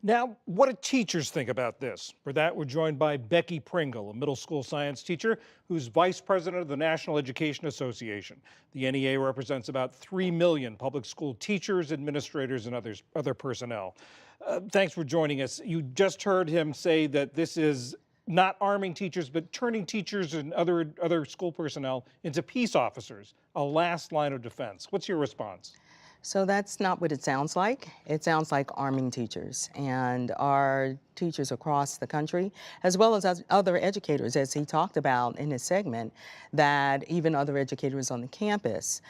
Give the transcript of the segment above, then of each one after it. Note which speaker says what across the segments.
Speaker 1: Now, what do teachers think about this? For that, we're joined by Becky Pringle, a middle school science teacher who's vice president of the National Education Association. The NEA represents about 3 million public school teachers, administrators, and other personnel. Thanks for joining us. You just heard him say that this is not arming teachers, but turning teachers and other school personnel into peace officers, a last line of defense. What's your response?
Speaker 2: So that's not what it sounds like. It sounds like arming teachers, and our teachers across the country, as well as other educators, as he talked about in his segment, that even other educators on the campus,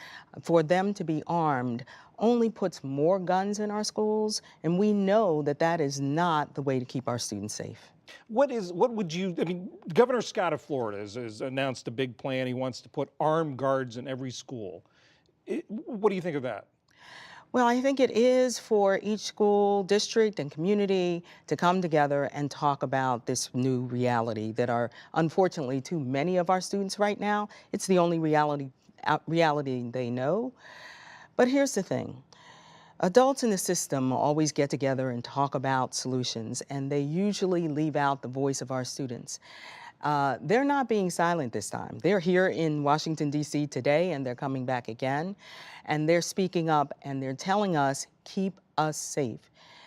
Speaker 2: for them to be armed only puts more guns in our schools, and we know that that is not the way to keep our students safe.
Speaker 1: I mean, Governor Scott of Florida has announced a big plan. He wants to put armed guards in every school. What do you think of that?
Speaker 2: Well, I think it is for each school district and community to come together and talk about this new reality that are unfortunately too many of our students right now. It's the only reality they know. But here's the thing. Adults in the system always get together and talk about solutions, and they usually leave out the voice of our students. They're not being silent this time. They're here in Washington, D.C. today, and they're coming back again. And they're speaking up, and they're telling us, keep us safe.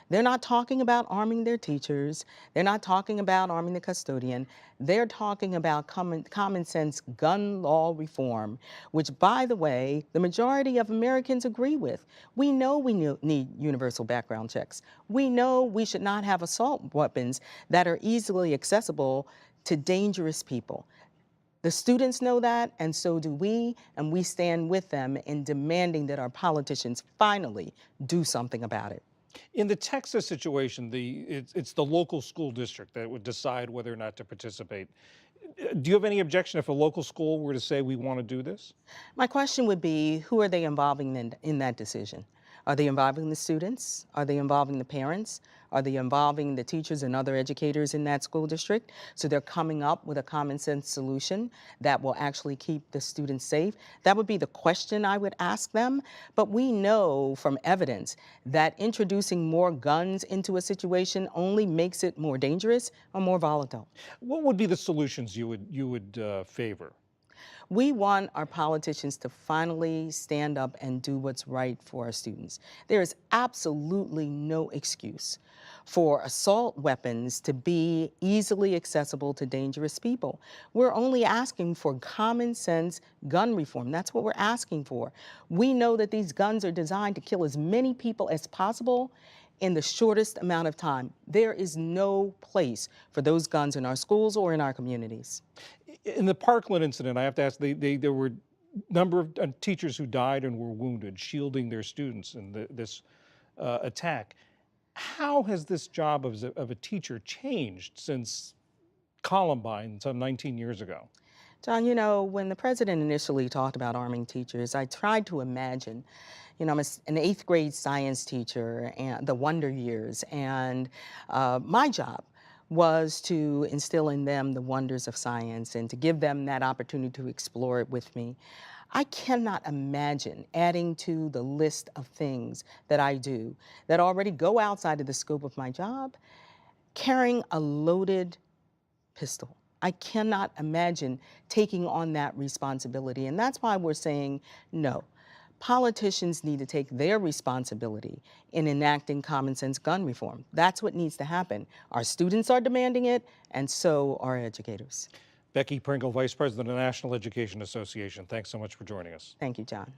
Speaker 2: They're not talking about arming their teachers. They're not talking about arming the custodian. They're talking about common sense gun law reform, which, by the way, the majority of Americans agree with. We know we need universal background checks. We know we should not have assault weapons that are easily accessible to dangerous people. The students know that, and so do we, and we stand with them in demanding that our politicians finally do something about it.
Speaker 1: In the Texas situation, it's the local school district that would decide whether or not to participate. Do you have any objection if a local school were to say we want to do this?
Speaker 2: My question would be, who are they involving in that decision? Are they involving the students? Are they involving the parents? Are they involving the teachers and other educators in that school district? So they're coming up with a common sense solution that will actually keep the students safe. That would be the question I would ask them. But we know from evidence that introducing more guns into a situation only makes it more dangerous or more volatile.
Speaker 1: What would be the solutions you would favor?
Speaker 2: We want our politicians to finally stand up and do what's right for our students. There is absolutely no excuse for assault weapons to be easily accessible to dangerous people. We're only asking for common sense gun reform. That's what we're asking for. We know that these guns are designed to kill as many people as possible in the shortest amount of time. There is no place for those guns in our schools or in our communities.
Speaker 1: In the Parkland incident, I have to ask, there were a number of teachers who died and were wounded, shielding their students in this attack. How has this job of a teacher changed since Columbine some 19 years ago?
Speaker 2: John, you know, when the president initially talked about arming teachers, I tried to imagine, you know, I'm an eighth grade science teacher and the wonder years, and my job was to instill in them the wonders of science and to give them that opportunity to explore it with me. I cannot imagine adding to the list of things that I do that already go outside of the scope of my job, carrying a loaded pistol. I cannot imagine taking on that responsibility, and that's why we're saying no. Politicians need to take their responsibility in enacting common sense gun reform. That's what needs to happen. Our students are demanding it, and so are educators.
Speaker 1: Becky Pringle, Vice President of the National Education Association. Thanks so much for joining us.
Speaker 2: Thank you, John.